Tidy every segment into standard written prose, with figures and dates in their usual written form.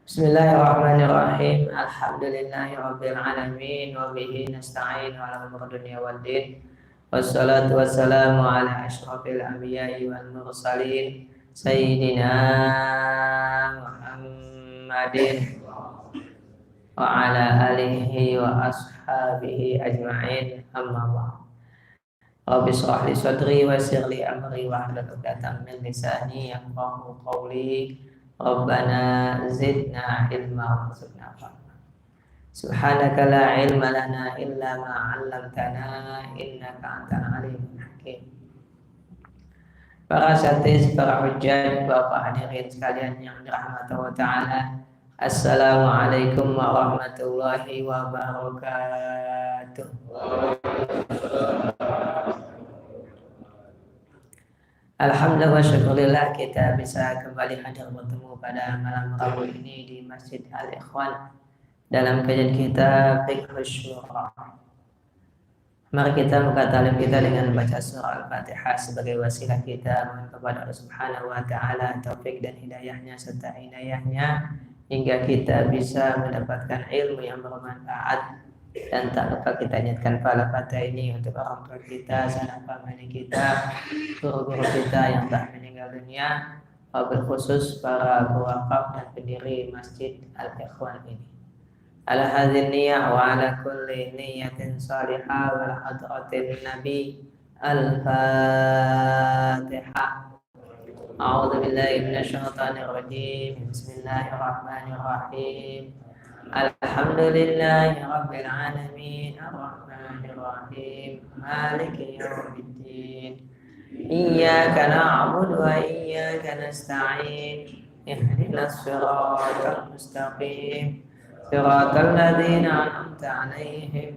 Bismillahirrahmanirrahim. Alhamdulillahirabbil alamin wa bihi nasta'in ala umuri dunya waddin. Wassalatu wassalamu ala asyrafil anbiya'i wal mursalin sayyidina Muhammadin wa ala alihi wa ashabihi ajma'in. Amma ba'd. Rabbi shrah li sadri wa yassir li amri wa hlul 'uqdatam min lisani yafqahu qawli. Rabbana zidna ilma warzuqna fahma. Subhanaka la ilma lana illa ma 'allamtana innaka antal alimul hakim. Para satis, para hujjah, Bapak hadirin sekalian yang dirahmati Allah Ta'ala, Assalamualaikum warahmatullahi wabarakatuh. Alhamdulillah wa syukurillah kita bisa kembali hadir bertemu pada malam Rabu ini di Masjid Al-Ikhwan dalam kajian kita Fiqhus Syura. Mari kita buka talim kita dengan baca surah Al-Fatihah sebagai wasilah kita mohon kepada Allah Subhanahu wa Ta'ala taufik dan hidayahnya serta inayahnya hingga kita bisa mendapatkan ilmu yang bermanfaat. Dan tak lupa kita niatkan pahala Fatihah ini untuk orang tua kita, sanak famili kita, guru-guru kita yang telah meninggal dunia, wabil khusus para pewakaf dan pendiri Masjid Al-Ikhwan ini. Ala hadzal niyyah wa ala kulli niyyatin salihah wal hadratin nabi Al-Fatihah. A'udzu billahi minasyaitonir rajim. Bismillahirrahmanirrahim. Alhamdulillahi rabbil alamin arrahmanir rahim maliki yaumiddin iyyaka na'budu wa iyyaka nasta'in ihdinas siratal mustaqim siratal ladzina an'amta 'alaihim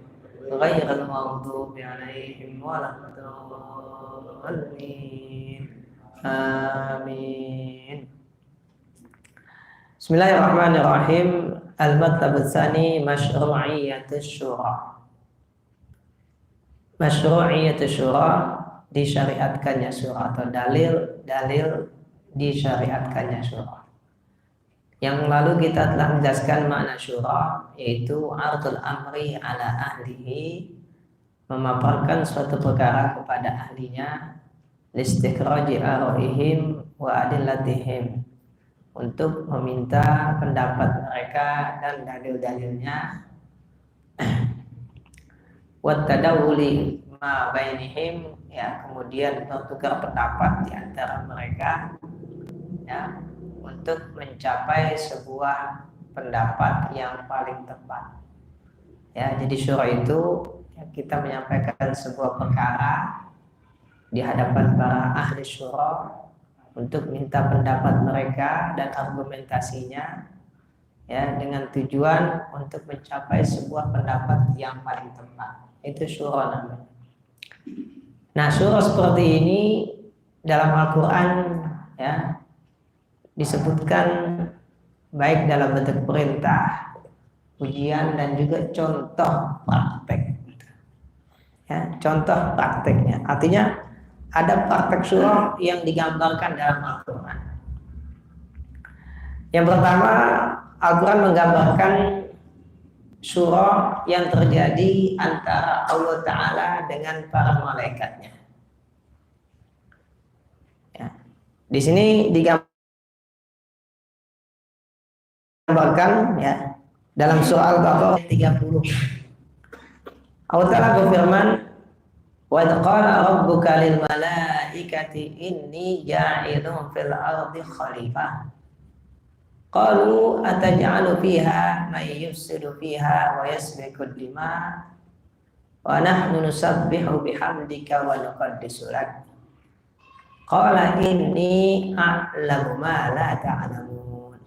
ghairil maghdubi 'alaihim waladdallin amin. Bismillahirrahmanirrahim. Al-Matlab Tsani Masyru'iyatus Syura. Masyru'iyatus Syura, disyariatkannya syura atau dalil disyariatkannya syura. Yang lalu kita telah menjelaskan makna syura, yaitu ardul amri ala ahlihi, memaparkan suatu perkara kepada ahlinya, listikhraji ara'ihim wa adillatihim, untuk meminta pendapat mereka dan dalil-dalilnya, wattadawuli ma bainihim, ya, kemudian bertukar pendapat di antara mereka, ya, untuk mencapai sebuah pendapat yang paling tepat. Ya, jadi syura itu ya, kita menyampaikan sebuah perkara di hadapan para ahli syura untuk minta pendapat mereka dan argumentasinya, ya, dengan tujuan untuk mencapai sebuah pendapat yang paling tepat. Itu syura namanya. Nah, syura seperti ini dalam Al-Quran, ya, disebutkan baik dalam bentuk perintah, ujian, dan juga contoh praktek. Ya, contoh prakteknya, artinya ada praktek syura yang digambarkan dalam Al-Quran. Yang pertama, Al-Quran menggambarkan syura yang terjadi antara Allah Ta'ala dengan para malaikatnya. Ya. Di sini digambarkan, ya, dalam surah Al-Baqarah 30. Allah Ta'ala berfirman, wa qala rabbuka lil malaikati inni ja'ilun fil ardi khalifah qalu ataj'alu fiha man yufsidu fiha wa yasfiku ad-dima wa nahnu nusabbihu bihamdika wa nuqaddisu lak qala inni a'lamu ma la ta'lamun.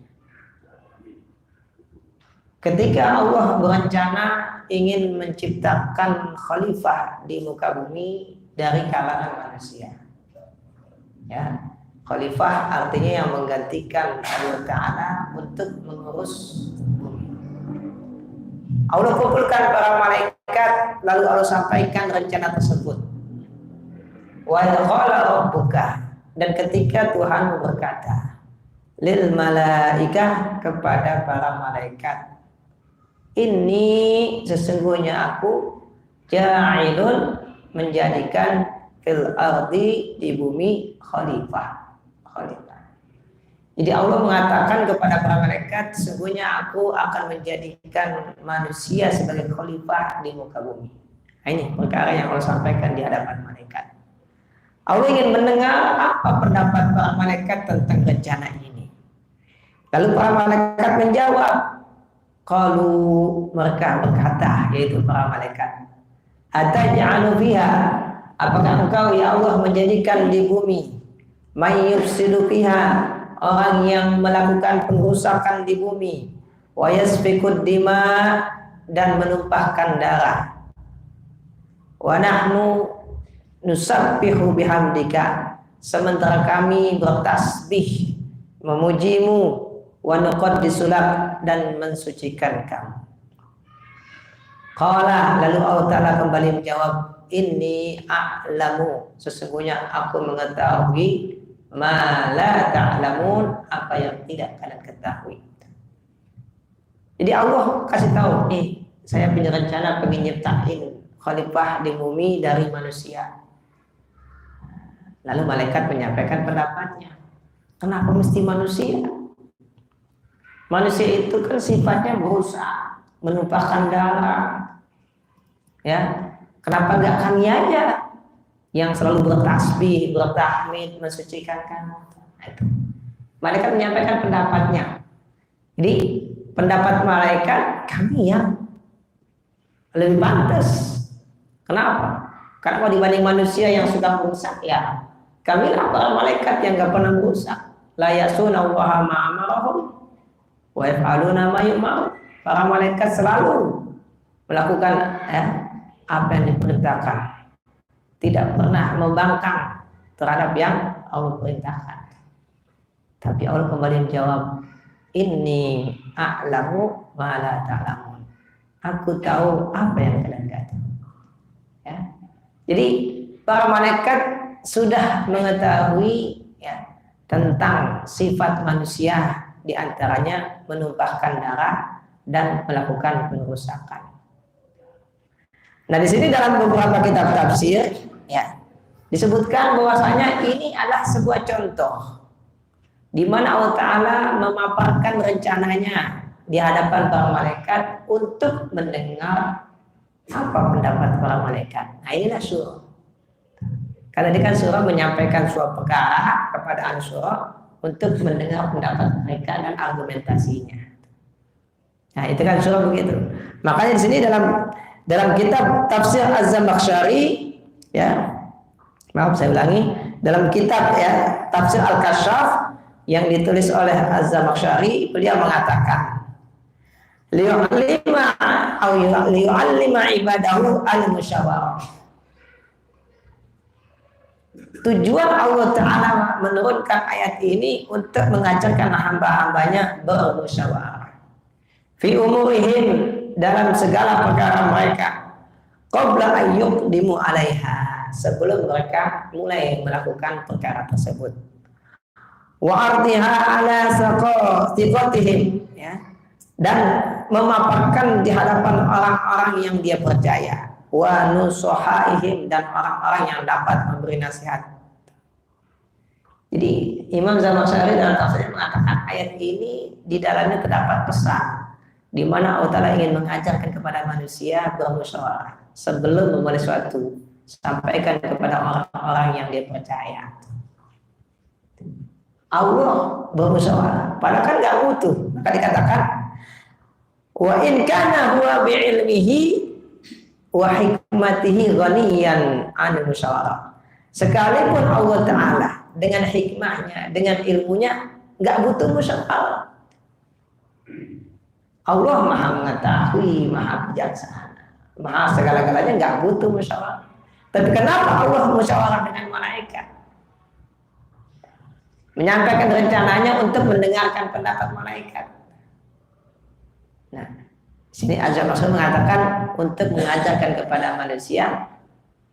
Ketika Allah berencana ingin menciptakan khalifah di muka bumi dari kalangan manusia, ya, khalifah artinya yang menggantikan Allah Ta'ala untuk mengurus bumi. Allah kumpulkan para malaikat, lalu Allah sampaikan rencana tersebut. Wa qala rabbuka, dan ketika Tuhan berkata, lil malaikah kepada para malaikat, ini sesungguhnya aku ja'ilun menjadikan fil ardi di bumi khalifah. Jadi Allah mengatakan kepada para malaikat, sesungguhnya aku akan menjadikan manusia sebagai khalifah di muka bumi. Nah, ini perkara yang Allah sampaikan di hadapan malaikat. Allah ingin mendengar apa pendapat para malaikat tentang rencana ini. Lalu para malaikat menjawab, qalu, mereka berkata, yaitu para malaikat, ataj'alu fiha, apakah engkau ya Allah menjadikan di bumi may yufsidu fiha, orang yang melakukan pengrusakan di bumi, wa yasfikud dima, dan menumpahkan darah, wa nahnu nusabbihu bihamdika, sementara kami bertasbih memujimu, wa nuqaddisu lak, dan mensucikan kamu. Qala, lalu Allah Ta'ala kembali menjawab, inni a'lamu, sesungguhnya aku mengetahui ma la ta'lamun, apa yang tidak kalian ketahui. Jadi Allah kasih tahu, nih saya punya rencana pengen nyiptain khalifah di bumi dari manusia. Lalu malaikat menyampaikan pendapatnya. Kenapa mesti manusia? Manusia itu kan sifatnya berusaha, menumpahkan darah. Ya, kenapa nggak kami aja yang selalu bertasbih, bertahmid, mensucikan kamu? Malaikat menyampaikan pendapatnya. Jadi pendapat malaikat, kami yang lebih pantas. Kenapa? Karena dibanding manusia yang sudah merusak, ya kami lah para malaikat yang nggak pernah merusak. La yasuna wa ma amarahum wa yaf'aluna ma yu'mar. Para malaikat selalu melakukan apa yang diperintahkan, tidak pernah membangkang terhadap yang Allah perintahkan. Tapi Allah kembali menjawab, inni a'lamu ma la ta'lamun. Aku tahu apa yang kalian nggak tahu. Ya. Jadi para malaikat sudah mengetahui tentang sifat manusia, diantaranya menumpahkan darah dan melakukan pengerusakan. Nah, di sini dalam beberapa kitab tafsir disebutkan bahwasanya ini adalah sebuah contoh di mana Allah Ta'ala memaparkan rencananya di hadapan para malaikat untuk mendengar apa pendapat para malaikat. Nah, inilah surah. Karena ini kan surah menyampaikan suatu perkara kepada ahli surah untuk mendengar pendapat mereka dan argumentasinya. Nah, itu kan surah begitu. Makanya di sini dalam kitab tafsir Az-Zamakhsyari, maaf saya ulangi, dalam kitab tafsir Al-Kasyaf yang ditulis oleh Az-Zamakhsyari, beliau mengatakan liyu'allima ibadahu al-musyawarah. Tujuan Allah Ta'ala menurunkan ayat ini untuk mengajarkan hamba-hambanya bermusyawarah fi umurihim, dalam segala perkara mereka, qabla ayyuqdimu alaiha, sebelum mereka mulai melakukan perkara tersebut, wa ardiha ala saqatihim, dan memaparkan di hadapan orang-orang yang dia percaya, wa nusuhaihim, dan orang-orang yang dapat memberi nasihat. Jadi Imam Zamakhsyari dalam tafsirnya mengatakan ayat ini di dalamnya terdapat pesan di mana Allah Ta'ala ingin mengajarkan kepada manusia bermusyawarah sebelum memulai suatu, sampaikan kepada orang-orang yang dia percaya. Allah bermusyawarah, padahal kan nggak butuh. Maka dikatakan wa in kana huwa bi'ilmihi wa hikmatihi ghaniyan 'anil musyawarah. Sekalipun Allah Ta'ala dengan hikmahnya, dengan ilmunya nggak butuh musyawarah. Allah maha mengetahui, maha bijaksana, maha segala-galanya, nggak butuh musyawarah. Tapi kenapa Allah musyawarah dengan malaikat? Menyampaikan rencananya untuk mendengarkan pendapat malaikat. Nah, sini Az-Zamakhsyari mengatakan untuk mengajarkan kepada manusia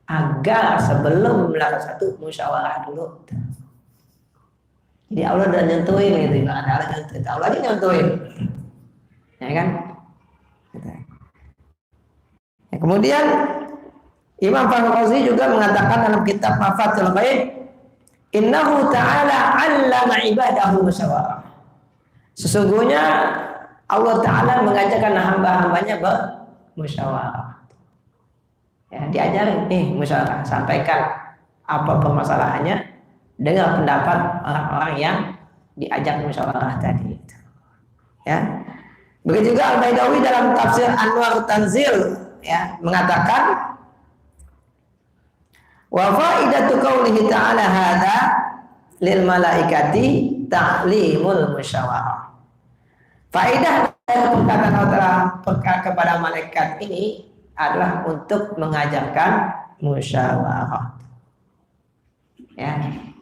agar sebelum melakukan satu musyawarah dulu. Jadi Allah udah nyentuhin gitu, Allah aja nyentuhin, ya kan? Ya, kemudian Imam Fakhruzi juga mengatakan dalam kitab Mafathul Ghaib, innahu ta'ala 'allama ibadahu musyawarah. Sesungguhnya Allah Ta'ala mengajarkan hamba-hambanya bermusyawarah. Ya, diajarin nih musyawarah, sampaikan apa permasalahannya, dengar pendapat orang-orang yang diajak musyawarah tadi. Ya. Begitu juga Al-Baidawi dalam tafsir Anwar Tanzil ya mengatakan wa faidatu qaulihi ta'ala hadza lil malaikati ta'limul musyawarah. Faedah dari perkataan Allah kepada malaikat ini adalah untuk mengajarkan musyawarah. Ya.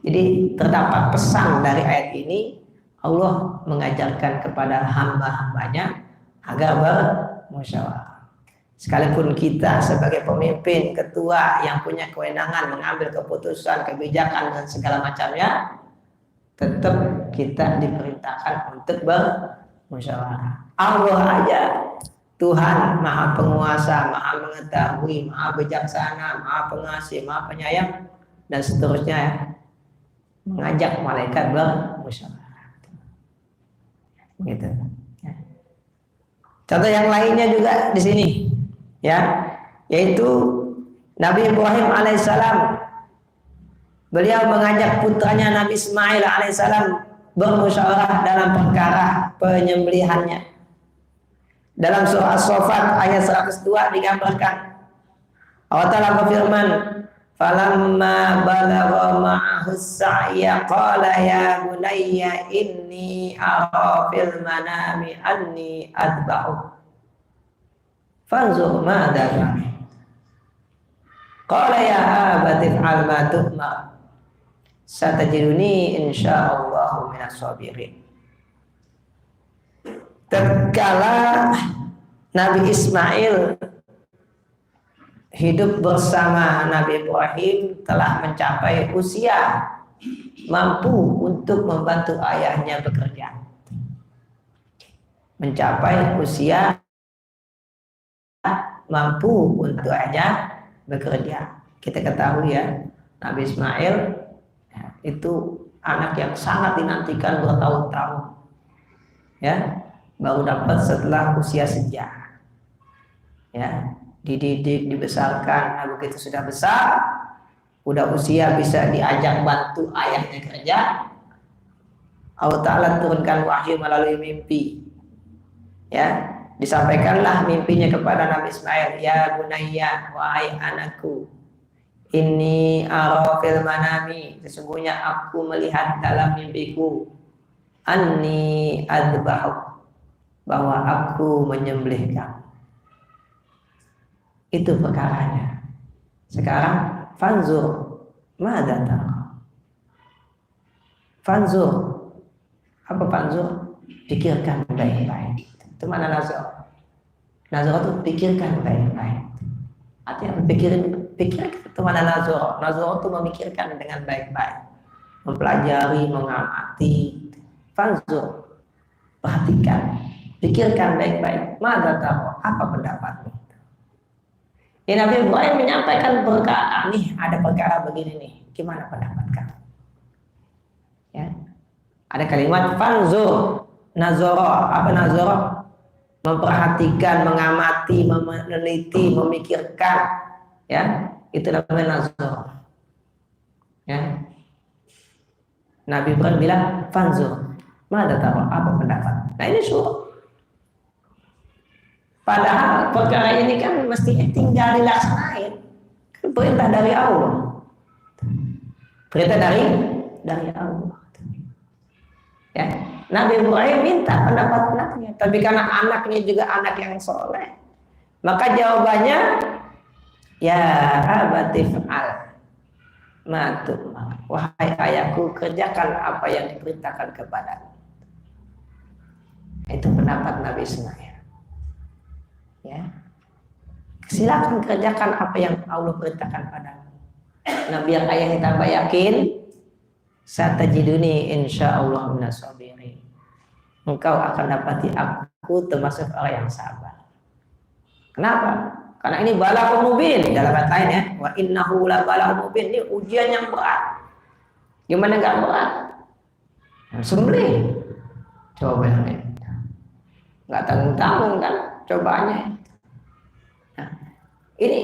Jadi terdapat pesan dari ayat ini, Allah mengajarkan kepada hamba-hambanya agar bermusyawarah. Sekalipun kita sebagai pemimpin, ketua yang punya kewenangan mengambil keputusan, kebijakan dan segala macamnya, tetap kita diperintahkan untuk bermusyawarah. Allah aja Tuhan Maha Penguasa, Maha Mengetahui, Maha Bijaksana, Maha Pengasih, Maha Penyayang dan seterusnya ya, mengajak malaikat bermusyawarah. Gitu. Ya. Contoh yang lainnya juga di sini, ya, yaitu Nabi Ibrahim alaihissalam. Beliau mengajak putranya Nabi Ismail alaihissalam bermusyawarah dalam perkara penyembelihannya. Dalam surah As-Saffat ayat 102 digambarkan Allah Ta'ala berfirman, falamma balagha ma'ahu as-sa'ya qala ya bunayya inni ara fil manami anni adba'u fanzur madza tara qala ya abati fa'al ma tu'mar satajiduni insyaallah minas sabirin. Tatkala Nabi Ismail hidup bersama Nabi Ibrahim telah mencapai usia mampu untuk membantu ayahnya bekerja. Mencapai usia mampu untuk ayahnya bekerja. Kita ketahui ya, Nabi Ismail itu anak yang sangat dinantikan bertahun-tahun. Ya, baru dapat setelah usia senja. Ya, dididik, dibesarkan. Nah, begitu sudah besar, udah usia bisa diajak bantu ayahnya kerja, Allah Ta'ala turunkan wahyu melalui mimpi. Ya, disampaikanlah mimpinya kepada Nabi Ismail, ya bunayya, wahai anakku, inni ara fil manami, sesungguhnya aku melihat dalam mimpiku, anni adbahuk, bahwa aku menyembelih kamu. Itu perkaranya. Sekarang fanzur madza tara. Fanzur, apa fanzur? Pikirkan baik-baik. Itu mana nazar? Nazar itu pikirkan baik-baik. Artinya pikirkan itu mana nazar? Nazar itu memikirkan dengan baik-baik, mempelajari, mengamati. Fanzur, perhatikan. Pikirkan baik-baik. Madza tara? Apa pendapatmu? Ya, Nabi Ibrahim menyampaikan perkara nih, ada perkara begini nih. Gimana pendapat kamu? Ya. Ada kalimat fanzur, nazara. Apa nazara? Memperhatikan, mengamati, meneliti, memikirkan. Ya, itu namanya nazara. Ya. Nabi Ibrahim bilang fanzur. Madza tara? Apa pendapat? Nah, ini suruh. Padahal perkara ini kan mestinya tinggal dilaksanain. Kan perintah dari Allah. Perintah dari Allah. Ya, Nabi Ibrahim minta pendapat anaknya, tapi karena anaknya juga anak yang soleh, maka jawabannya ya abati fa'al ma tu'mar. Wahai ayahku, kerjakan apa yang diperintahkan kepadamu. Itu pendapat Nabi Ismail. Ya, silakan kerjakan apa yang Allah perintahkan padamu. Nah, biar ayah tambah yakin, satajiduni insyaallah minas sabirin. Engkau akan dapati aku termasuk orang yang sabar. Kenapa? Karena ini balaghun mubin dalam ayat lain ya. Wa innahu la balaghun mubin, ini ujian yang berat. Gimana enggak berat? Sembelih. Coba ini. Enggak tanggung-tanggung kan cobaannya. Nah, ini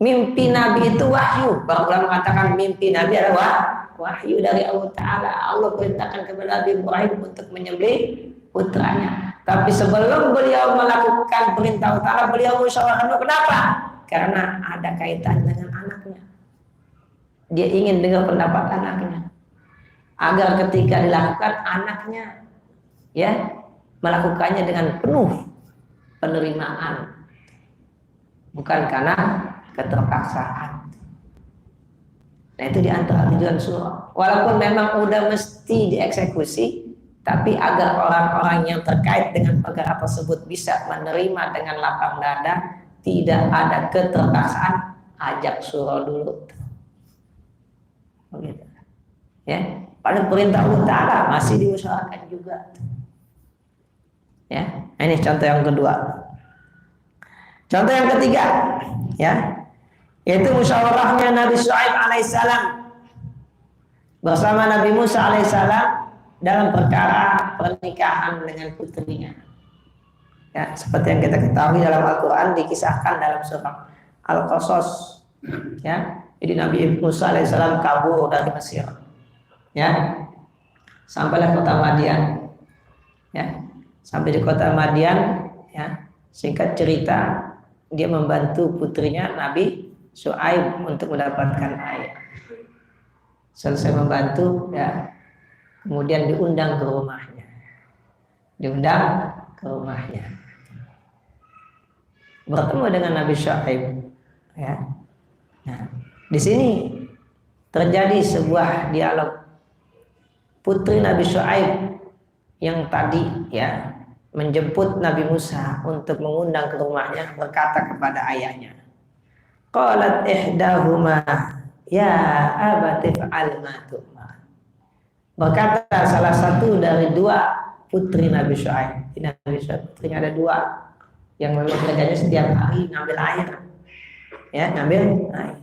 mimpi Nabi itu wahyu. Para ulama mengatakan mimpi Nabi adalah wahyu dari Allah Ta'ala. Allah perintahkan kepada Nabi Ibrahim untuk menyembelih putranya. Tapi sebelum beliau melakukan perintah utara, beliau musyawarahkan. Kenapa? Karena ada kaitan dengan anaknya. Dia ingin dengar pendapat anaknya, agar ketika dilakukan anaknya ya melakukannya dengan penuh penerimaan, bukan karena keterpaksaan. Nah itu diantara tujuan surah. Walaupun memang udah mesti dieksekusi, tapi agar orang-orang yang terkait dengan perkara tersebut bisa menerima dengan lapang dada, tidak ada keterpaksaan, ajak surah dulu. Begitu. Ya, pada perintah utara masih diusahakan juga. Ya, ini contoh yang kedua. Contoh yang ketiga, ya, yaitu musyawarahnya Nabi Syuaib alaihissalam bersama Nabi Musa alaihissalam dalam perkara pernikahan dengan putrinya. Ya, seperti yang kita ketahui dalam Al-Quran dikisahkan dalam surah Al-Qasas. Ya, jadi Nabi Musa alaihissalam kabur dari Mesir. Ya, sampailah kota Madian. Ya, sampai di kota Madian. Ya, singkat cerita dia membantu putrinya Nabi Syuaib untuk mendapatkan air. Selesai membantu, ya, kemudian diundang ke rumahnya. Diundang ke rumahnya. Bertemu dengan Nabi Syuaib. Ya. Nah, di sini terjadi sebuah dialog. Putri Nabi Syuaib yang tadi ya menjemput Nabi Musa untuk mengundang ke rumahnya berkata kepada ayahnya, qalat ihdahuma ya abati fa'al ma tu'mar. Berkata salah satu dari dua putri Nabi Syuaib. Nabi Syuaib putrinya ada dua yang memang kerjanya setiap hari ngambil air. Ya, ngambil air.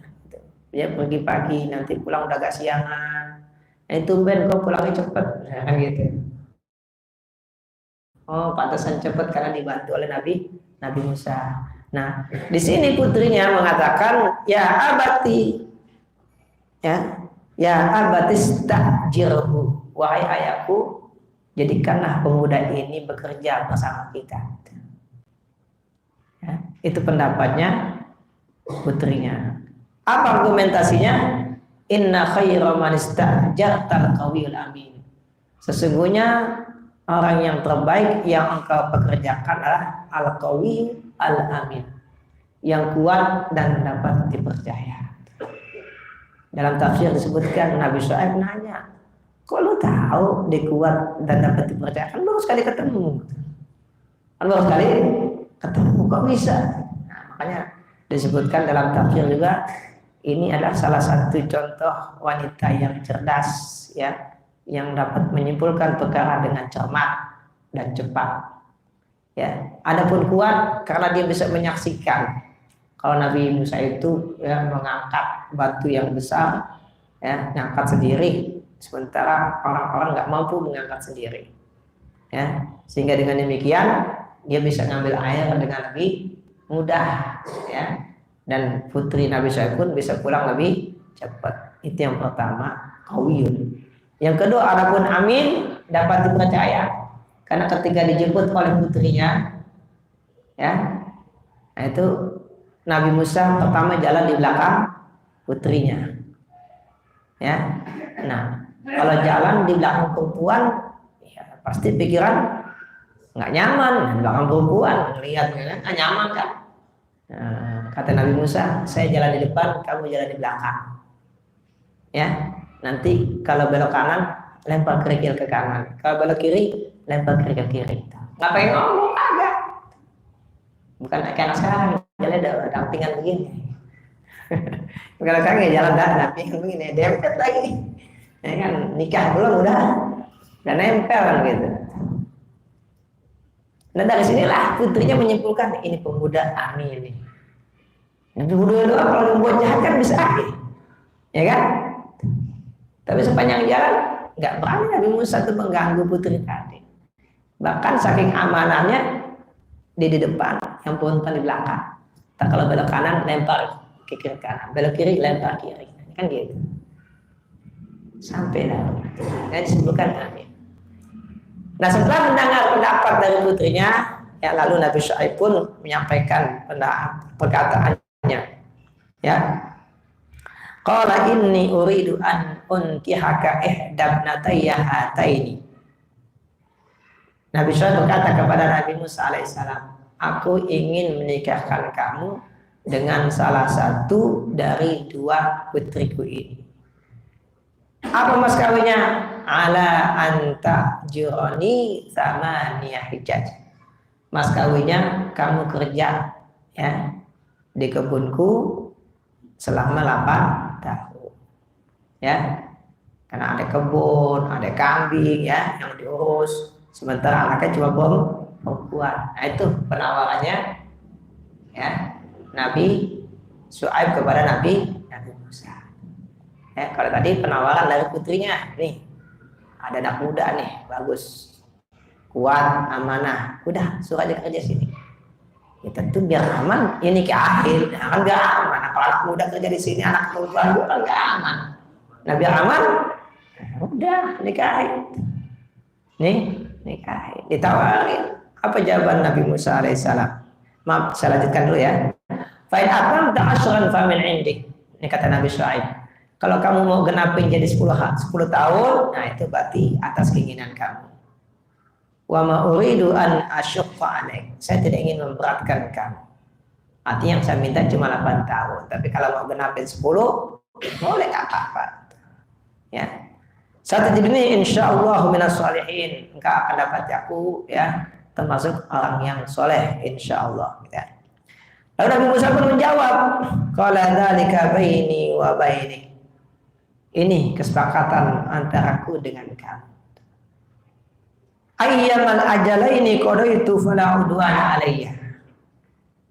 Dia pergi pagi, nanti pulang udah agak siangan. Tumben kok pulangnya cepet, kan gitu. Oh, pantasan cepat karena dibantu oleh Nabi Musa. Nah, di sini putrinya mengatakan, ya abati, ya abati stajirhu, wahai ayahku, jadikanlah pemuda ini bekerja bersama kita. Ya, itu pendapatnya putrinya. Apa argumentasinya? Inna khaira man istajartal qawiyul amin. Sesungguhnya orang yang terbaik yang engkau pekerjakan adalah al-qawi al-amin, yang kuat dan dapat dipercaya. Dalam tafsir disebutkan Nabi Syuaib nanya, kok lu tahu dia kuat dan dapat dipercaya? Kan baru sekali ketemu. Kok bisa? Nah, makanya disebutkan dalam tafsir juga ini adalah salah satu contoh wanita yang cerdas, ya, yang dapat menyimpulkan perkara dengan cermat dan cepat. Ya, adapun kuat karena dia bisa menyaksikan kalau Nabi Musa itu ya mengangkat batu yang besar, ya, ngangkat sendiri, sementara orang-orang nggak mampu mengangkat sendiri. Ya, sehingga dengan demikian dia bisa ngambil air dengan lebih mudah, ya. Dan putri Nabi Syuaib pun bisa pulang lebih cepat. Itu yang pertama, qawiyun. Yang kedua, adapun amin, dapat dipercaya. Karena ketika dijemput oleh putrinya, ya, nah itu Nabi Musa pertama jalan di belakang putrinya. Ya. Nah, kalau jalan di belakang perempuan, ya pasti pikiran nggak nyaman, di belakang perempuan melihat nggak nyaman kan. Nah, kata Nabi Musa, saya jalan di depan, kamu jalan di belakang. Ya, nanti kalau belok kanan, lempar kerikil ke kanan. Kalau belok kiri, lempar kerikil kiri. Ngapain ngomong agak? Bukan kayak anak sekarang, jalan ada dampingan begini. Kalau sekarang ya jalan dampingan begini, dempet lagi. Ya kan, nikah belum udah nempel kan gitu. Nah dari sinilah putrinya menyimpulkan ini pemuda Ami ini. Nabi Hudul itu kalau membuat jahat kan bisa akhir, ya kan? Tapi sepanjang jalan nggak berani Nabi Musa itu mengganggu putri tadi. Bahkan saking amanahnya di depan, yang perempuan di belakang. Tak kalau belok kanan lempar ke kiri kanan, belok kiri lempar kiri, kan gitu. Sampai dah. Dan disebutkan Amin. Nah setelah mendengar pendapat dari putrinya, ya lalu Nabi Syuaib pun menyampaikan perkataannya. Ya, qala inni uridu an unkihaka ihdabnatayya hataini. Nabi Syuaib berkata kepada Nabi Musa alaihissalam, aku ingin menikahkan kamu dengan salah satu dari dua putriku ini. Apa mas kawinnya? Ala anta juroni sama hijaj. Mas kawinnya kamu kerja ya di kebunku selama 8 tahun. Ya. Karena ada kebun, ada kambing ya yang diurus. Sementara anaknya cuma perempuan. Nah itu penawarannya ya Nabi Syuaib kepada Nabi Musa. Ya, kalau tadi penawaran dari putrinya, nih ada anak muda nih, bagus, kuat, amanah, udah suruh aja kerja sini. Ya tentu biar aman, ini ke akhir, kan biar aman. Kalau anak muda kerja di sini, anak perempuan kan nggak aman. Nah biar aman, udah nikahin. Nih nikahin, ditawarin. Apa jawaban Nabi Musa alaihissalam? Maaf, saya lanjutkan dulu ya. Fa'in aqamta asyran fa min indik. Ini kata Nabi Syuaib. Kalau kamu mau genapin jadi 10 tahun, nah itu berarti atas keinginan kamu. Wa ma uridu an asyqa alaik. Saya tidak ingin memberatkan kamu. Artinya yang saya minta cuma 8 tahun. Tapi kalau mau genapin 10, boleh enggak apa-apa. Ya. Satu ini insyaallah minas sholihin. Engkau akan dapat aku ya termasuk orang yang soleh insyaallah ya. Lalu Nabi Musa pun menjawab, qala dzalika baini wa baini. Ini kesepakatan antaraku dengan kamu. Ayyamal ajalaini qadaitu fala udwana alayya.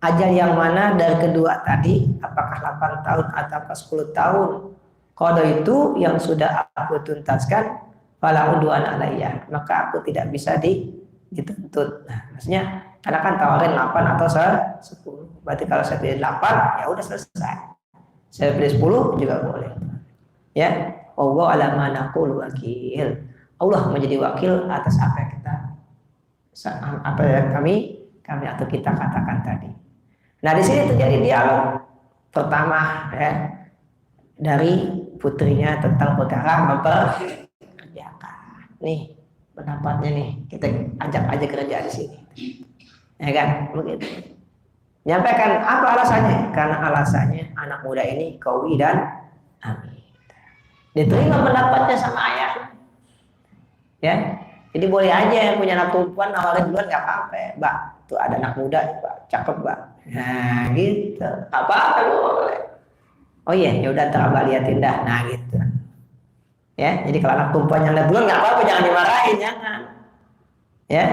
Ajal yang mana dari kedua tadi, apakah 8 tahun atau 10 tahun, qadaitu yang sudah aku tuntaskan, fala udwana alayya, maka aku tidak bisa dituntut. Nah, maksudnya karena kan tawarin 8 atau 10. Berarti kalau saya pilih 8, ya udah selesai. Saya pilih 10 juga boleh. Ya, Allah ala ma naqul wakil. Allah menjadi wakil atas apa yang kami atau kita katakan tadi. Nah, di sini terjadi dialog pertama ya dari putrinya tentang perkara memperkerjakan. Nih pendapatnya nih, kita ajak aja kerja di sini. Ya kan? Begitu. Nyampaikan apa alasannya? Karena alasannya anak muda ini kawi dan amin. Diterima pendapatnya sama ayah. Ya. Jadi boleh aja yang punya anak perempuan nawarin duluan nggak apa-apa. Mbak, tuh ada anak muda, Mbak, cakep, Mbak. Nah, gitu. Apa-apa boleh. Oh iya, ya udah ntar Mbak liatin dah. Nah, gitu. Ya, jadi kalau anak perempuan yang lihat duluan nggak apa-apa, jangan dimarahin, jangan. Ya.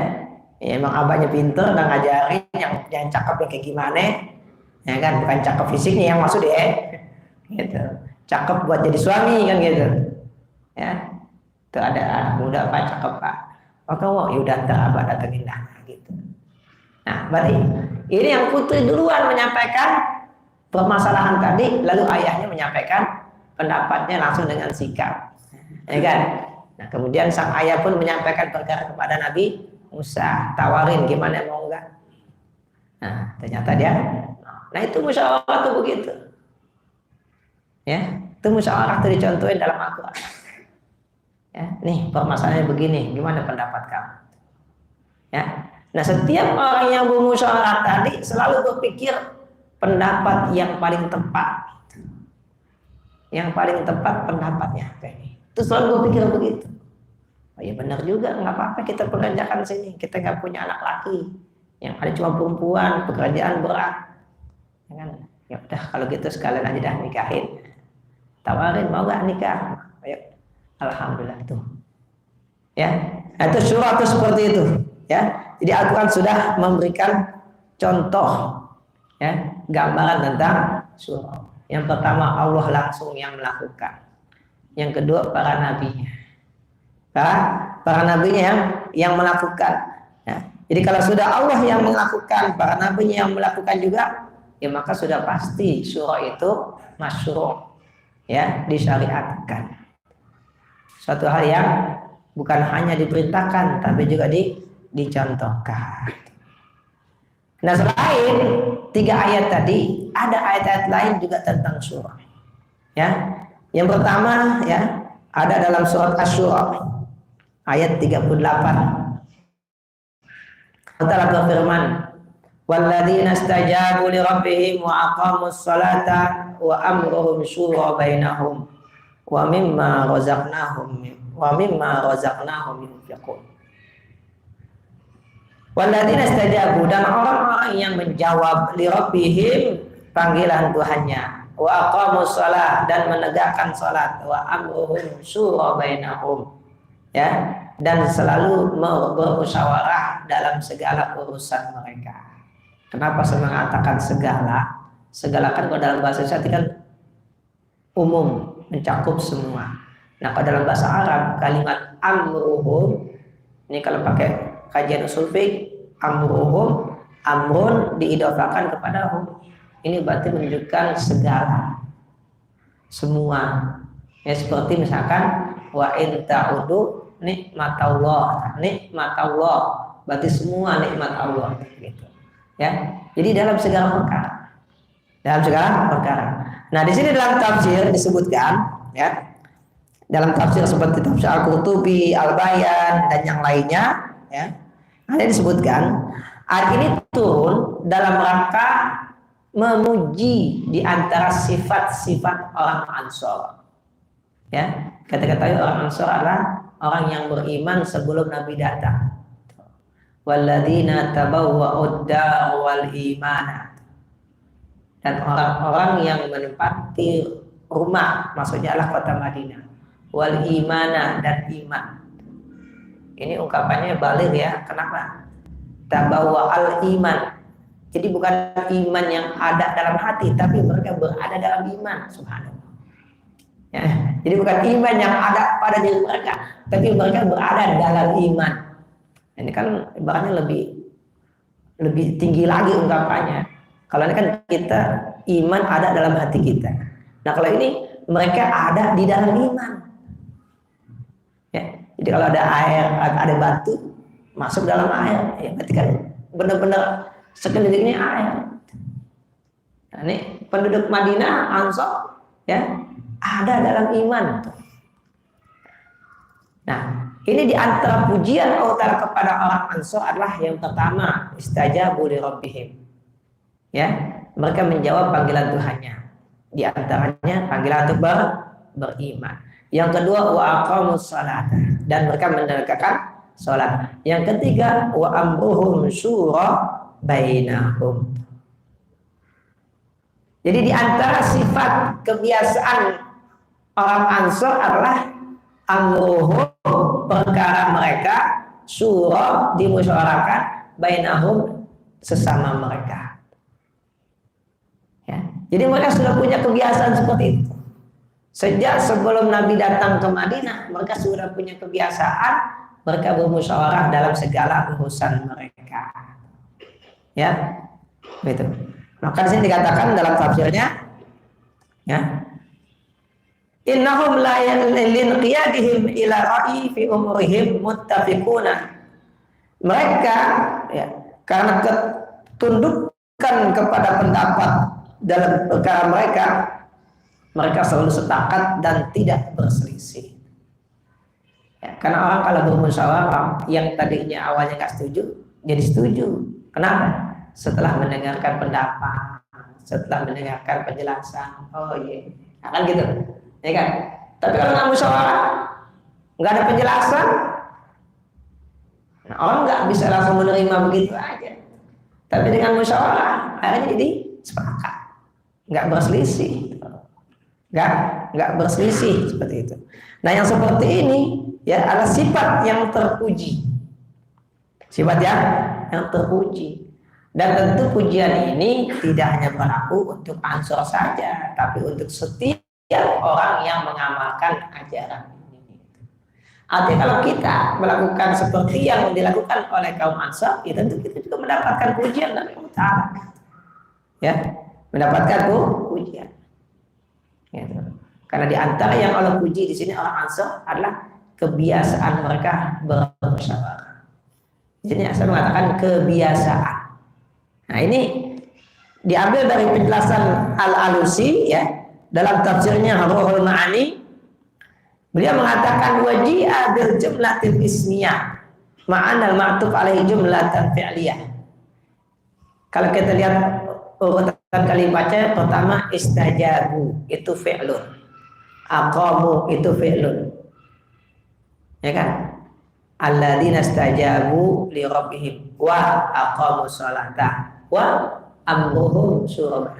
Ya, emang abahnya pinter dan ngajarin yang cakep yang kayak gimana, ya kan, bukan cakep fisiknya yang maksud ya, gitu, cakep buat jadi suami kan gitu, ya, itu ada anak muda Pak cakep Pak, oh kamu yaudah ntar abah datengin dah, gitu. Nah berarti ini yang putri duluan menyampaikan permasalahan tadi, lalu ayahnya menyampaikan pendapatnya langsung dengan sikap, ya kan. Nah kemudian sang ayah pun menyampaikan perkara kepada Nabi Musa, tawarin gimana mau enggak. Nah ternyata dia, nah itu musyawarah tuh begitu, ya itu musyawarah tuh dicontohin dalam Al-Quran. Ya, nih permasalahannya begini, gimana pendapat kamu? Ya, nah setiap orang yang bermusyawarah tadi selalu berpikir pendapat yang paling tepat, pendapatnya apa ini? Itu selalu berpikir begitu. Oh ya benar juga, nggak apa-apa kita pekerjakan sini. Kita nggak punya anak laki, yang ada cuma perempuan, pekerjaan berat. Ya kan? Ya udah kalau gitu sekalian aja dah nikahin. Tawarin mau nggak nikah? Ayo. Alhamdulillah tuh. Ya, nah, itu surah itu seperti itu. Ya, jadi Al-Quran sudah memberikan contoh, ya, gambaran tentang surah. Yang pertama Allah langsung yang melakukan. Yang kedua para nabinya. Para nabinya yang melakukan. Ya, jadi kalau sudah Allah yang melakukan, para nabinya yang melakukan juga, ya maka sudah pasti surah itu masyru', ya, disyariatkan. Suatu hal yang bukan hanya diperintahkan tapi juga dicontohkan. Nah, selain 3 ayat tadi, ada ayat-ayat lain juga tentang surah. Ya. Yang pertama, ya, ada dalam surat Asy-Syura ayat 38. Allah berfirman, "Walladzina istajabu li rabbihim wa aqamus salata wa amruhum syura bainahum wa mimma razaqnahum yunfiqun." Walladzina istajabu, dan orang-orang yang menjawab li rabbihim, panggilan Tuhannya, wa aqamus shalah, dan menegakkan salat, wa amruhum syura bainahum, ya, dan selalu bermusyawarah dalam segala urusan mereka. Kenapa saya mengatakan segala? Segala kan kalau dalam bahasa Indonesia kan umum, mencakup semua. Nah, kalau dalam bahasa Arab kalimat amruhum, ini kalau pakai kajian usul fiqh, amruhum, amrun diidhafakan kepada hum. Ini berarti menunjukkan segala, semua. Ya, seperti misalkan wa in ta'udu nikmatallah, nikmatallah berarti semua nikmat Allah gitu. Ya. Jadi dalam segala perkara. Dalam segala perkara. Nah, di sini dalam tafsir disebutkan, ya. Dalam tafsir seperti tafsir Al-Qurtubi, Al-Bayan dan yang lainnya, ya. Ada disebutkan ayat ini turun dalam rangka memuji di antara sifat-sifat orang Ansor. Ya, kata-kata orang Ansor adalah orang yang beriman sebelum Nabi datang. Walladzina tabawwa'ud dar wal imana, dan orang-orang yang menempati rumah, maksudnya adalah kota Madinah, wal imana, dan iman. Ini ungkapannya balik, ya. Kenapa? Tabawwa al iman. Jadi bukan iman yang ada dalam hati, tapi mereka berada dalam iman. Subhanallah. Ya. Jadi bukan iman yang ada pada diri mereka, tapi mereka berada dalam iman. Ini kan ibaratnya lebih tinggi lagi ungkapannya. Kalau ini kan kita iman ada dalam hati kita. Nah, kalau ini mereka ada di dalam iman. Ya. Jadi kalau ada air, ada batu masuk dalam air, ya berarti kan benar-benar sekelilingnya air. Nah, ini penduduk Madinah, Ansor, ya, ada dalam iman. Nah, ini di antara pujian Allah Ta'ala kepada orang Ansor adalah yang pertama, istajabu li rabbihim. Ya, mereka menjawab panggilan Tuhannya. Di antaranya panggilan untuk beriman. Yang kedua, wa aqamus shalah, dan mereka menegakkan salat. Yang ketiga, wa amruhum syura bainahum. Jadi di antara sifat kebiasaan orang Ansor adalah amruhum, perkara mereka, syura, dimusyawarahkan, bainahum, sesama mereka. Ya. Jadi mereka sudah punya kebiasaan seperti itu. Sejak sebelum Nabi datang ke Madinah, mereka sudah punya kebiasaan, mereka bermusyawarah dalam segala urusan mereka. Ya, begitu. Maka di sini dikatakan dalam tafsirnya, ya, innahum la linqiyadihim ila ra'i fi umurihim muttafiquna. Mereka, ya, karena ketundukan kepada pendapat dalam perkara mereka, mereka selalu sepakat dan tidak berselisih. Ya, karena orang kalau bermusyawarah yang tadinya awalnya nggak setuju, jadi setuju. Kenapa? Setelah mendengarkan pendapat, setelah mendengarkan penjelasan. Oh iya, nah, kan gitu, ya kan? Tapi kalau nggak musyawarah, nggak ada penjelasan, nah, orang nggak bisa langsung menerima begitu aja. Tapi dengan musyawarah, akhirnya jadi sepakat, nggak berselisih. nggak berselisih seperti itu. Nah, yang seperti ini ya adalah sifat yang terpuji, sifat yang terpuji. Dan tentu pujian ini tidak hanya berlaku untuk Ansor saja, tapi untuk setiap orang yang mengamalkan ajaran ini. Artinya kalau kita melakukan seperti yang dilakukan oleh kaum Ansor, ya tentu kita juga mendapatkan pujian dari Allah Ta'ala. Ya, mendapatkan pujian. Gitu. Karena di antara yang Allah puji di sini orang Ansor adalah kebiasaan mereka bermusyawarah. Jadi saya mengatakan kebiasaan. Nah, ini diambil dari penjelasan Al-Alusi ya dalam tafsirnya Ruhul Ma'ani. Beliau mengatakan waji'a bil jumlatil ismiyah ma'anal ma'tuf alaihi jumlatan fi'liyah. Kalau kita lihat urutan kalimatnya, pertama istajabu itu fi'lun, aqamu itu fi'lun, ya kan? Alladzina istajabu li rabbihim wa aqamu sholata wa amruhum syura.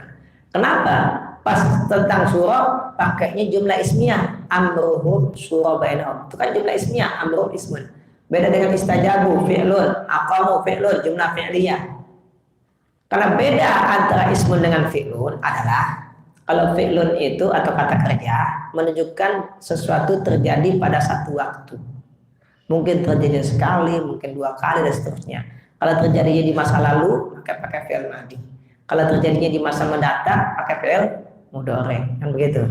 Kenapa pas tentang surah pakainya jumlah ismiyah amruhum syura bainahum? Itu kan jumlah ismiyah, amruhum ismun. Beda dengan istajabu fi'lun, aqamu fi'lun, jumlah fi'liyah. Karena beda antara ismun dengan fi'lun adalah kalau fi'lun itu atau kata kerja menunjukkan sesuatu terjadi pada satu waktu. Mungkin terjadi sekali, mungkin dua kali dan seterusnya. Kalau terjadinya di masa lalu, maka pakai fi'il madhi. Kalau terjadinya di masa mendatang, pakai fi'il mudhari, kan begitu.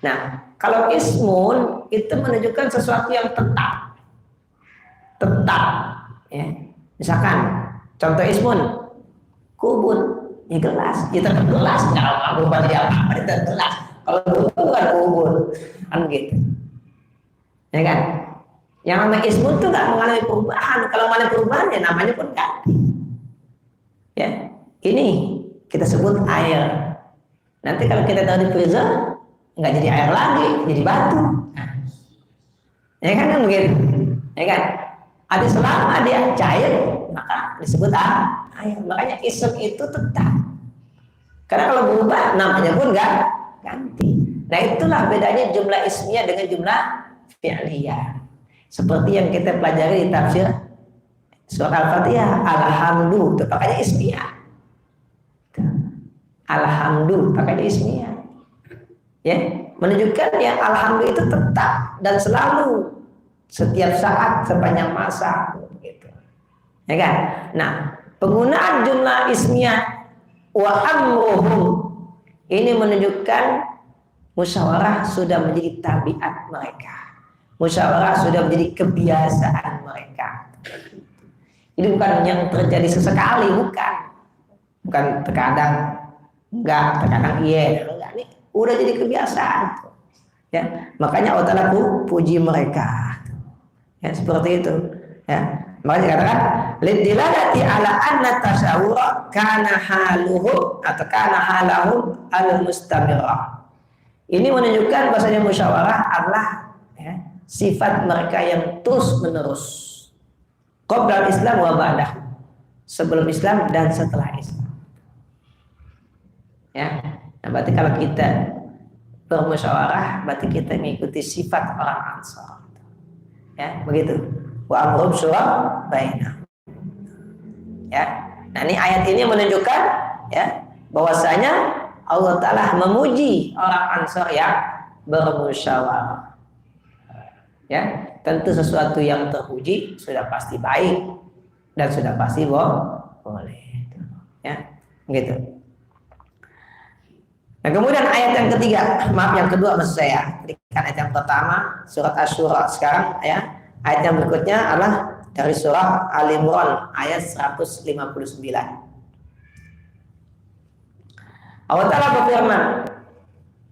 Nah, kalau ismun itu menunjukkan sesuatu yang tetap, ya. Misalkan, contoh ismun, kubun, ya gelas, ya tetap gelas, nggak berubah jadi apa-apa, tetap gelas. Kalau bukan kubun, kan begitu, ya kan? Yang namanya ismun itu nggak mengalami perubahan. Kalau mengalami perubahan ya namanya pun ganti. Ya, ini kita sebut air. Nanti kalau kita taruh di freezer nggak jadi air lagi, jadi batu. Nah, ya kan begitu, ya kan? Ada selama dia cair maka disebut air. Makanya ism itu tetap. Karena kalau berubah namanya pun nggak ganti. Nah itulah bedanya jumlah ismiyah dengan jumlah fi'liyah. Seperti yang kita pelajari di tafsir surah Al-Fatihah, alhamdu itu pakainya ismiyah. Alhamdu pakainya ismiyah. Ya, menunjukkan ya alhamdu itu tetap dan selalu setiap saat sepanjang masa gitu. Ya kan? Nah, penggunaan jumlah ismiyah wa amruhum ini menunjukkan musyawarah sudah menjadi tabiat mereka. Musyawarah sudah menjadi kebiasaan mereka. Ini bukan yang terjadi sesekali, bukan terkadang enggak, terkadang iya, enggak, nih udah jadi kebiasaan. Ya, makanya Allah Ta'ala puji mereka. Ya, seperti itu. Ya, makanya dikatakan lidilalati ala anna tasawwura kana haluhu atau kana halahum al-mustamirah. Ini menunjukkan bahasanya musyawarah adalah ya, sifat mereka yang terus menerus. Qabla Islam wa ba'dah. Sebelum Islam dan setelah Islam. Ya. Nah, berarti kalau kita bermusyawarah, berarti kita mengikuti sifat orang Ansar. Ya, begitu. Wa amrum syura bainahum. Ya. Nah, ini ayat ini menunjukkan ya bahwasanya Allah Ta'ala memuji orang Ansar yang bermusyawarah. Ya, tentu sesuatu yang terpuji sudah pasti baik dan sudah pasti boleh. Ya, gitu. Nah, kemudian ayat yang ketiga, yang kedua maksud saya. Kan ayat yang pertama surat Asy-Syura, sekarang ya ayat yang berikutnya adalah dari surah Al-Imran ayat 159. Allah Ta'ala berfirman,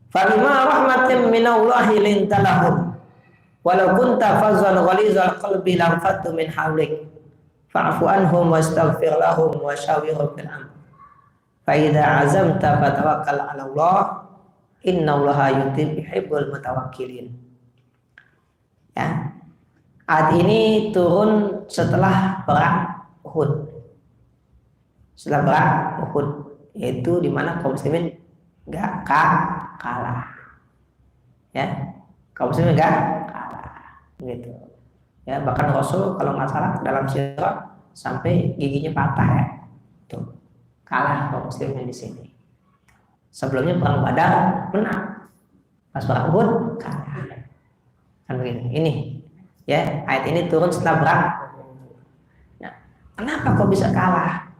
"Fabima rahmatin minallahi linta lahum walau kunta fazzan ghalizal qalbi lam fattu min hawlik fa'fu anhum wastaghfir lahum wa syawirhum fil amr fa idza azamta fatawakkal 'ala Allah innallaha yuhibbul mutawakkilin." Ya. Ayat ini turun setelah perang Uhud. Setelah perang Uhud, yaitu di mana kaum muslimin enggak kalah. ya kaum muslimin enggak kalah gitu ya. Bahkan Rasul kalau nggak salah dalam sirah sampai giginya patah ya, tuh kalah kaum muslimin di sini. Sebelumnya perang Badar menang, pas perang Uhud kalah kan begini. Ini ya ayat ini turun setelah perang. Nah, kenapa kok bisa kalah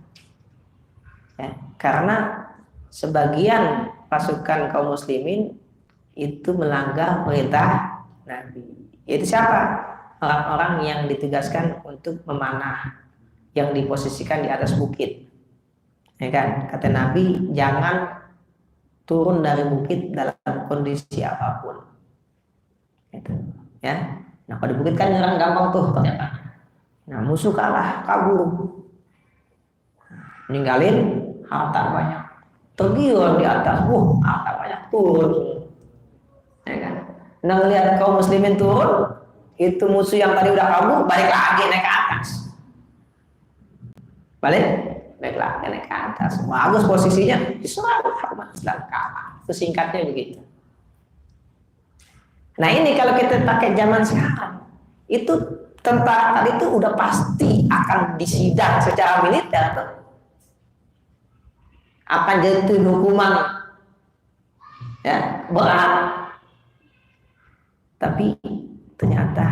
ya? Karena sebagian pasukan kaum muslimin itu melanggar perintah Nabi. Itu siapa? Orang-orang yang ditugaskan untuk memanah, yang diposisikan di atas bukit. Ya kan? Kata Nabi, jangan turun dari bukit dalam kondisi apapun. Gitu. Ya. Nah, kalau di bukit kan nyerang gampang tuh ternyata. Nah, musuh kalah, kabur. Ninggalin harta banyak. Tergiur di atas, harta banyak turun. Ya kan? Nah, ngelihat kaum muslimin turun, itu musuh yang tadi udah kabur balik lagi naik ke atas. Balik lagi naik ke atas. Bagus posisinya, diserang dan kalah. Itu singkatnya begitu. Nah, ini kalau kita pakai zaman sekarang, itu tentara tadi itu udah pasti akan disidang secara militer tuh. Akan jatuh hukuman ya berat. Tapi ternyata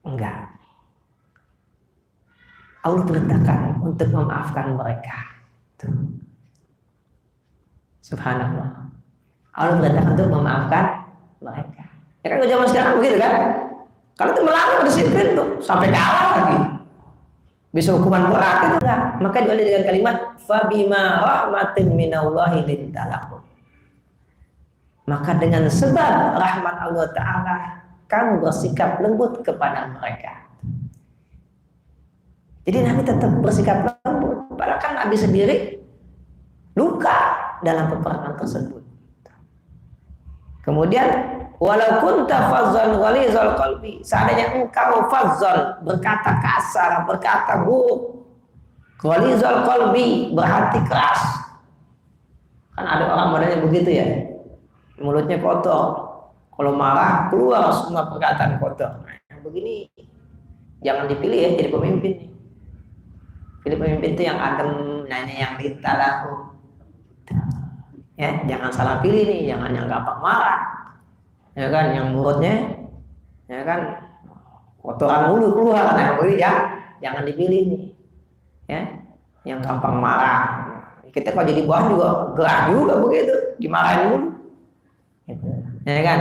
enggak. Allah perintahkan untuk memaafkan mereka. Tuh. Subhanallah. Allah perintahkan untuk memaafkan mereka. Ya kan zaman sekarang begitu kan? Kalau itu melanggar disiplin tuh sampai kalah lagi. Bisa hukuman berat itu enggak. Maka diawali dengan kalimat fabima rahmatin minallahi lintalahum. Maka dengan sebab rahmat Allah Ta'ala kamu bersikap lembut kepada mereka. Jadi Nabi tetap bersikap lembut. Padahal kan Nabi sendiri luka dalam peperangan tersebut. Kemudian walau kunta fazzan ghalizal qalbi, seandainya engkau fazzan, berkata kasar, berkata buruk, ghalizal qalbi, berhati keras. Kan ada orang badannya begitu ya, mulutnya kotor, kalau marah keluar semua perkataan kotor. Nah, begini jangan dipilih ya jadi pemimpin. Pilih pemimpin itu yang adem, nanya yang litalahu. Ya, jangan salah pilih nih, jangan yang gampang marah. Ya kan, yang mulutnya ya kan kotoran mulu keluar. Nah, ya jangan dipilih nih. Ya, yang gampang marah. Kita kalau jadi bos juga gerah juga begitu, dimarahin dulu. Gitu. Ya kan?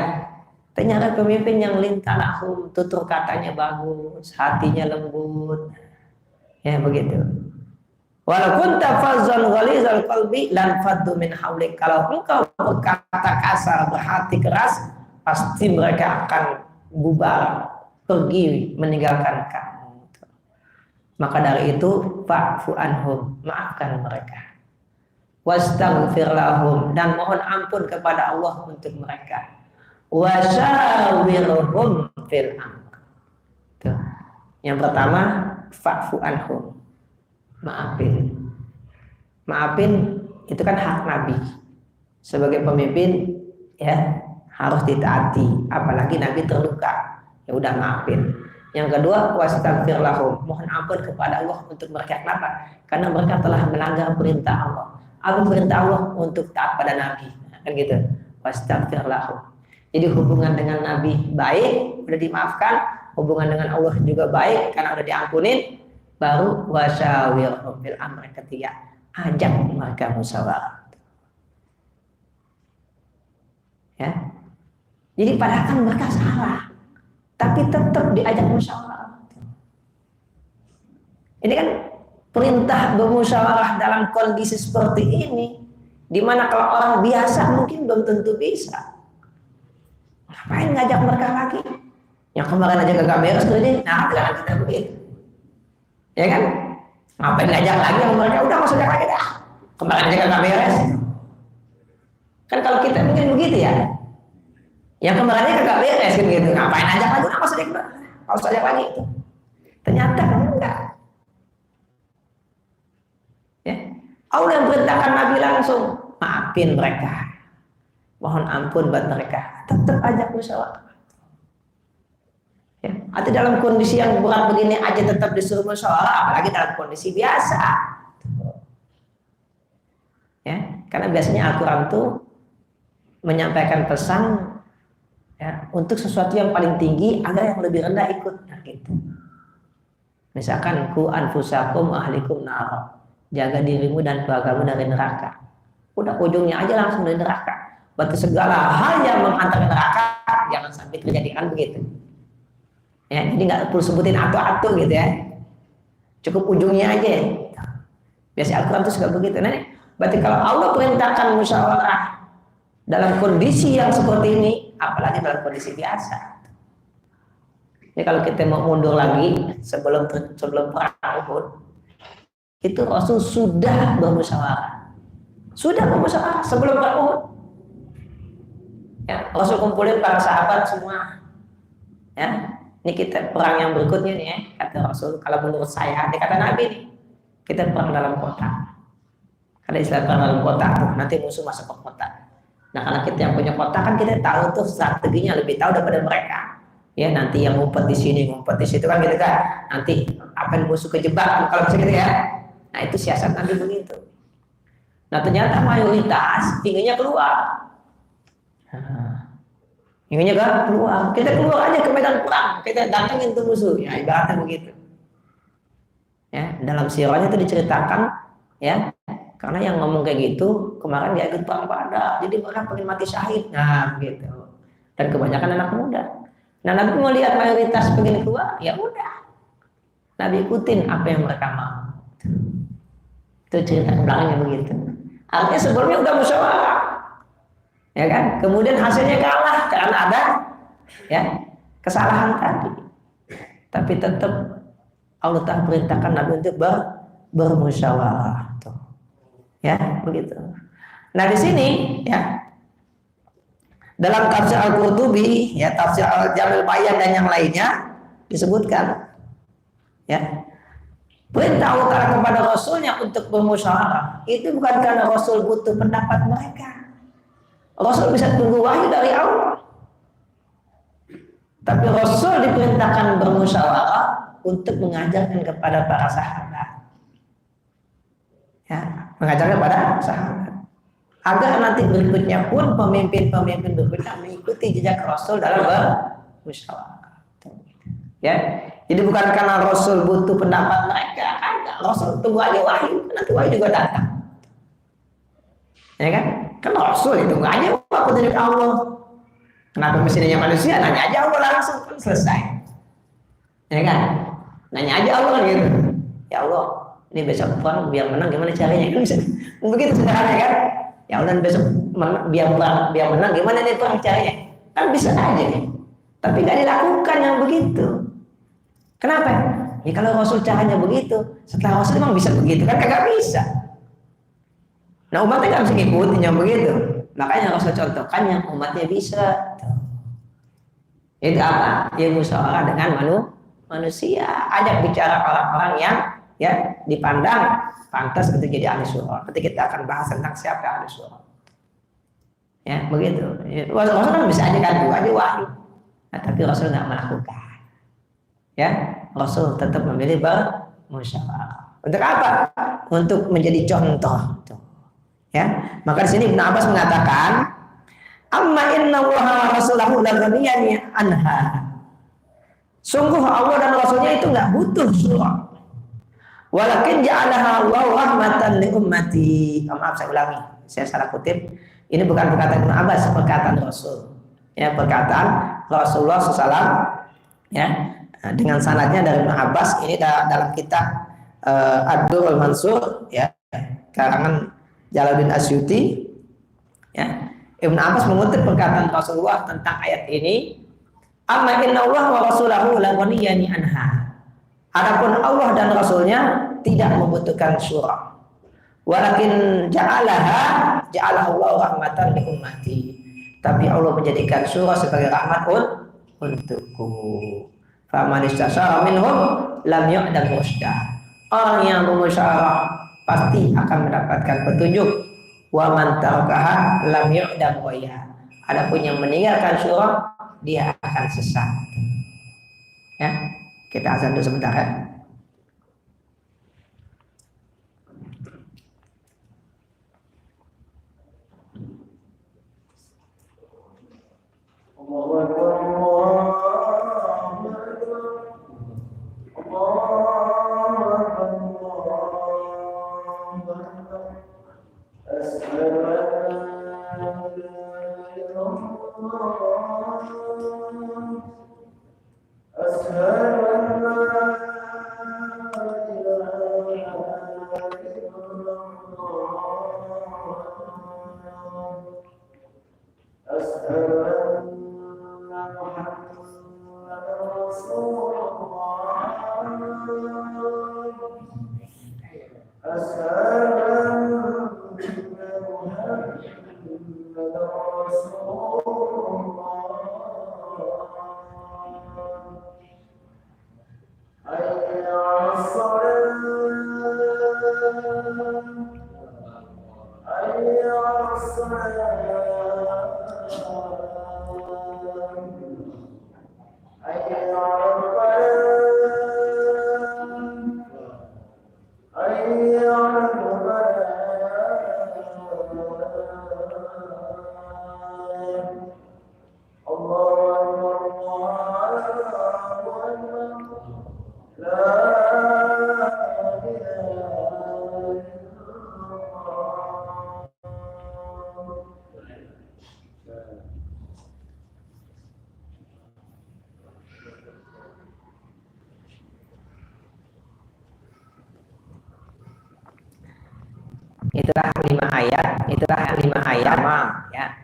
Ternyata pemimpin yang lintalahu, tutur katanya bagus, hatinya lembut. Ya begitu. Walaupun tafazzal ghalizal qalbi lan faddu min haulik. Kalau engkau berkata kasar, berhati keras, pasti mereka akan bubar, pergi meninggalkan kamu. Maka dari itu fa'fu anhum, maafkan mereka. Wastaghfir lahum, dan mohon ampun kepada Allah untuk mereka. Wasyawirhum fil amr. Tuh. Yang pertama fa'fu anhum, maafin. Maafin itu kan hak Nabi sebagai pemimpin ya, harus ditaati, apalagi Nabi terluka, ya udah maafin. Yang kedua wastaghfir lahum, mohon ampun kepada Allah untuk mereka. Kenapa? Karena mereka telah melanggar perintah Allah. Apa perintah Allah? Untuk taat pada Nabi, kan gitu. Wastaghfir lahum. Jadi hubungan dengan Nabi baik, udah dimaafkan. Hubungan dengan Allah juga baik karena udah diampunin. Baru wasyawirhum fil amr, ketiga ajak mereka musyawarah. Ya. Jadi padahal kan mereka salah, tapi tetap diajak musyawarah. Ini kan perintah bermusyawarah dalam kondisi seperti ini, di mana kalau orang biasa mungkin belum tentu bisa. Ngapain ngajak mereka lagi? Yang kemarin aja gak beres tuh ini, nah jangan kita begitu. Ya kan? Ngapain ngajak lagi yang mereka udah masuk lagi dah. Kemarin aja gak beres. Kan kalau kita mungkin begitu ya. Yang kemarinnya kagak beres kan gitu. Ngapain ajak lagi? Udah masuk ajak lagi itu. Ternyata kan enggak. Ya. Allah yang perintahkan Nabi langsung maafin mereka. mohon ampun buat mereka, tetap ajak musyawarah. Ya. Atau dalam kondisi yang berat begini aja tetap disuruh musyawarah, apalagi dalam kondisi biasa. Ya, karena biasanya Al-Quran tuh menyampaikan pesan ya, untuk sesuatu yang paling tinggi agar yang lebih rendah ikut. Nah, gitu. Misalkan ku anfusakum ahlikum nar, jaga dirimu dan keluargamu dari neraka. Udah ujungnya aja langsung dari neraka. Berarti segala hal yang mengantar ke neraka jangan sampai terjadikan begitu. Ya, jadi nggak perlu sebutin atu-atu gitu ya. Cukup ujungnya aja. Biasanya Al-Quran itu suka begitu. Nah, berarti kalau Allah perintahkan musyawarah dalam kondisi yang seperti ini, apalagi dalam kondisi biasa. Jadi kalau kita mau mundur lagi sebelum perang Uhud, itu Rasul sudah bermusyawarah. Sudah bermusyawarah sebelum perang Uhud. Ya, Rasul kumpulin para sahabat semua. Ya, ini kita perang yang berikutnya nih ya, kata Rasul. Kalau menurut saya, kata Nabi nih, kita perang dalam kota. Karena istilah perang dalam kota tuh, nanti musuh masuk ke kota. Nah, karena kita yang punya kota kan kita tahu tuh strateginya lebih tahu daripada mereka. Ya, nanti yang ngumpet di sini, ngumpet di situ kan gitu kan. Nanti akan musuh kejebak kalau bisa gitu ya. Nah, itu siasat Nabi begitu. Nah, ternyata mayoritas inginnya keluar. Inginnya kan keluar. Kita keluar aja ke medan perang. Kita datangin tuh musuh. Ya, ibaratnya begitu. Ya, dalam sirahnya itu diceritakan ya, karena yang ngomong kayak gitu kemarin dia ikut perang Badar, jadi mereka pengen mati syahid. Nah, gitu. Dan kebanyakan anak muda. Nah, Nabi melihat mayoritas pengen keluar, ya udah. Nabi ikutin apa yang mereka mau. Itu cerita belakangnya begitu. Artinya sebelumnya udah musyawarah. Ya kan? Kemudian hasilnya kalah karena ada ya kesalahan tadi. Tapi tetap Allah Ta'ala perintahkan Nabi untuk bermusyawarah. Tuh. Ya, begitu. Nah, di sini ya dalam tafsir Al-Qurtubi, ya tafsir Al-Jamil Bayan dan yang lainnya disebutkan ya perintah Allah Ta'ala kepada Rasulnya untuk bermusyawarah itu bukan karena Rasul butuh pendapat mereka. Rasul bisa tunggu wahyu dari Allah. Tapi Rasul diperintahkan bermusyawarah untuk mengajarkan kepada para sahabat. Ya, mengajarkan kepada sahabat. Agar nanti berikutnya pun pemimpin-pemimpin berikutnya mengikuti jejak Rasul dalam bermusyawarah. Ya, jadi bukan karena Rasul butuh pendapat mereka, ada Rasul tunggu aja wahyu, nanti wahyu juga datang. Ya kan? Kan Rasul itu nggak aja apa dari Allah. Kenapa mesti nanya manusia? Nanya aja Allah langsung kan selesai. Ya kan? Nanya aja Allah gitu. Ya Allah, ini besok perang biar menang gimana caranya? Kan bisa begitu sederhana kan? Ya Allah besok biar menang gimana nih perang caranya? Kan bisa aja nih. Tapi nggak dilakukan yang begitu. Kenapa? Ya kalau Rasul caranya begitu, setelah Rasul memang bisa begitu kan? Kagak bisa. Nah umatnya nggak bisa ngikutin yang begitu. Makanya Rasul contohkan yang umatnya bisa. Itu apa? Ya musyawarah dengan manusia. Ajak bicara orang-orang yang ya dipandang pantas untuk jadi ahli syura. Nanti kita akan bahas tentang siapa ahli syura. Ya begitu. Rasul kan bisa aja kan aja wahyu. Nah, tapi Rasul nggak melakukan. Ya, Rasul tetap memilih bermusyawarah. Untuk apa? Untuk menjadi contoh. Ya, maka di sini Ibnu Abbas mengatakan, "Amma inna Allaha wa rasulahu la ghaniyani anha." Sungguh Allah dan Rasulnya itu nggak butuh syura. Walakin ja'alaha Allahu rahmatan li ummati. Maaf saya ulangi, saya salah kutip. Ini bukan perkataan Ibnu Abbas, perkataan Rasul. Ya, perkataan Rasulullah SAW. Ya, dengan sanadnya dari Ibnu Abbas. Ini dalam kitab Ad-Durrul Mansur, ya, karangan Jalaluddin Asyuti. Ya, Ibnu Abbas mengutip perkataan Rasulullah tentang ayat ini. Amma inna Allah wa rasulahu la ghaniyani anha. Adapun Allah dan Rasulnya tidak membutuhkan syura. Walakin ja'alaha Allah rahmatan li ummati. Tapi Allah menjadikan syura sebagai rahmat untukku. Faman istasyara minhum lam yu'dam rusyda. Orang yang bermusyawarah pasti akan mendapatkan petunjuk. Wa man tarakaha lam yu'dam ghayya. Adapun yang meninggalkan syura, dia akan sesat. Ya, kita azan dulu sebentar ya. Itulah 5 ayat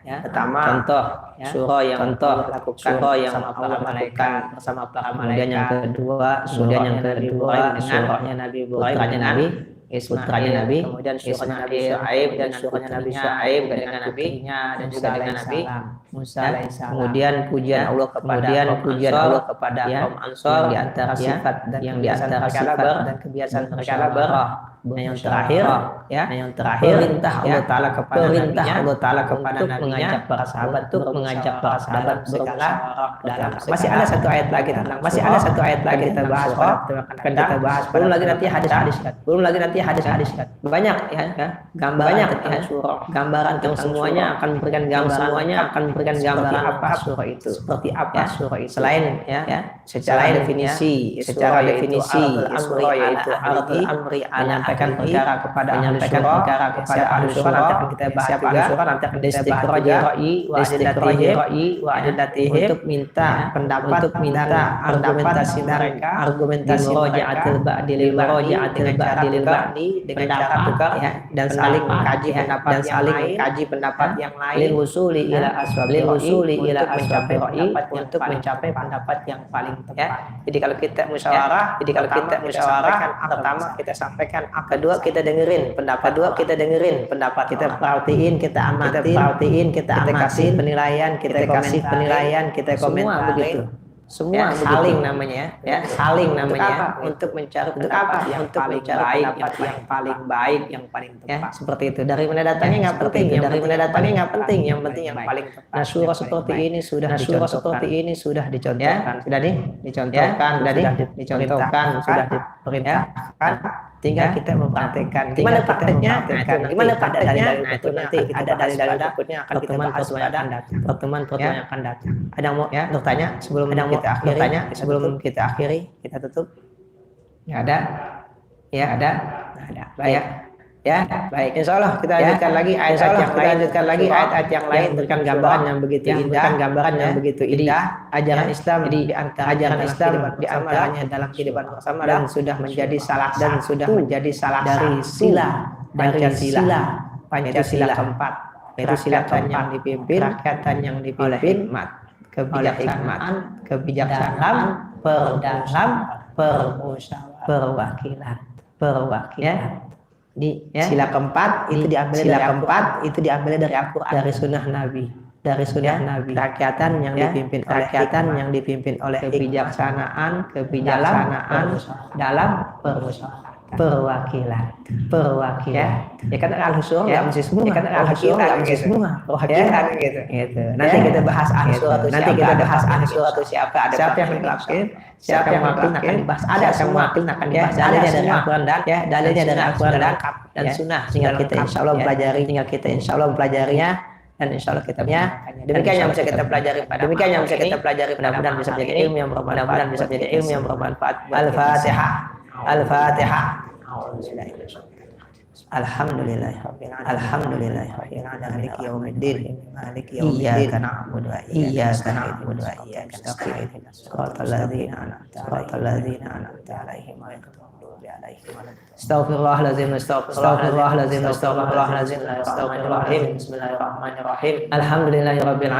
pertama contoh ya, surah yang lakukan sama para malaikat bersama para malaikat. Kemudian yang kedua surahnya Nabi Ibrahim, putranya Nabi, kemudian surahnya Nabi Syuaib dan surahnya Nabi Syuaib dengan nabinya dan juga dengan Nabi Musa alaihissalam. Kemudian pujian Allah kepada kaum Ansor di antara sifat dan yang di antara sifat dan kebiasaan mereka yang terakhir perintah Allah Ta'ala kepada nabinya untuk mengajak para sahabat segala dalam. Masih ada satu ayat lagi kita bahas belum lagi nanti hadis banyak ya gambaran tentang surah, gambaran tentang semuanya akan memberikan gambaran apa surah itu, seperti apa surah itu, selain secara definisi surah yaitu amri menyampaikan perkara kepada ahli surah, nanti akan kita bahas juga wa adatihi untuk minta pendapat argumentasi mereka dengan cara tukar dan saling mengkaji pendapat yang lain untuk mencapai pendapat yang paling tepat. Jadi kalau kita musyawarah pertama kita sampaikan, kedua kita dengerin pendapat, kita perhatiin, kita amatin, kita kasih penilaian, kita komentarin, semua saling namanya untuk mencari pendapat yang paling baik, yang paling tepat. Seperti itu. Dari mana datangnya nggak penting, yang penting yang paling tepat. Nah, surah seperti ini sudah dicontohkan, sudah diperintahkan. Tinggal kita mempraktekkan. Gimana prakteknya? Itu nanti ada dalil-dalil berikutnya akan kita bahas pada pertemuan yang akan datang. Ada mau bertanya sebelum kita akhiri, kita tutup? Ya ada. Baik. Insya Allah kita lanjutkan lagi ayat-ayat yang lain berikan gambaran yang begitu indah, ajaran Islam di antaranya dalam kehidupan bersama dan sudah menjadi salah dari sila Pancasila keempat, yaitu rakyatan yang dipimpin kebijaksanaan perwakilan. Sila keempat itu diambil dari Al-Qur'an, dari sunnah Nabi. Rakyatan yang dipimpin oleh kebijaksanaan dalam permusyawaratan. perwakilan ya kan al-husur nggak mesti semua kan al-husur nggak mesti semua perwakilan gitu nanti kita bahas al-husur atau siapa yang mewakili siapa yang mewakili akan dibahas ada semua akan dibahas dalilnya dari Al-Quran dan dan sunnah tinggal kita insyaallah pelajarinya dan insyaallah kitabnya demikian yang bisa kita pelajari mudah-mudahan bisa menjadi ilmu yang bermanfaat Al-Fatihah Alhamdulillahirabbil alamin maliki yaumiddin iyyaka na'budu wa iyyaka nasta'in shiratal ladzina an'amta alaihim ghairil maghdubi alaihim Astaghfirullahaladzim Bismillahirrahmanirrahim Alhamdulillahirabbil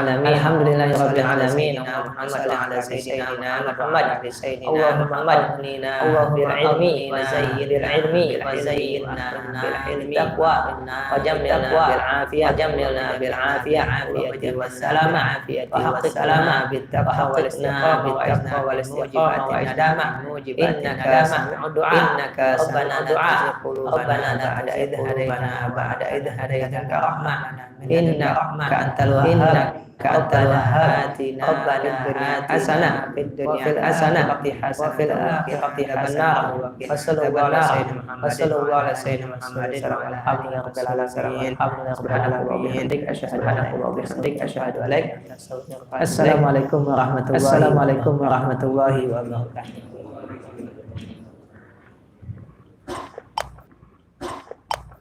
alamin Allahumma shalli ala sayyidina Muhammad Allahumma amnina bil ilmi wa zayyinna bil ilmi taqwa wa jamilna bil afiyah wa salama wa haqqina bit taqwa wal istiqamah wa idama innaka sami'ud du'a ربنا بعد إذ هديتنا إنك أنت الوهاب ربنا آتنا حسنة في الدنيا حسنة وفي الآخرة حسنة وصلى الله على سيدنا محمد الحمد لله رب العالمين أشهد أن لا إله إلا أنت السلام عليكم ورحمة الله وبركاته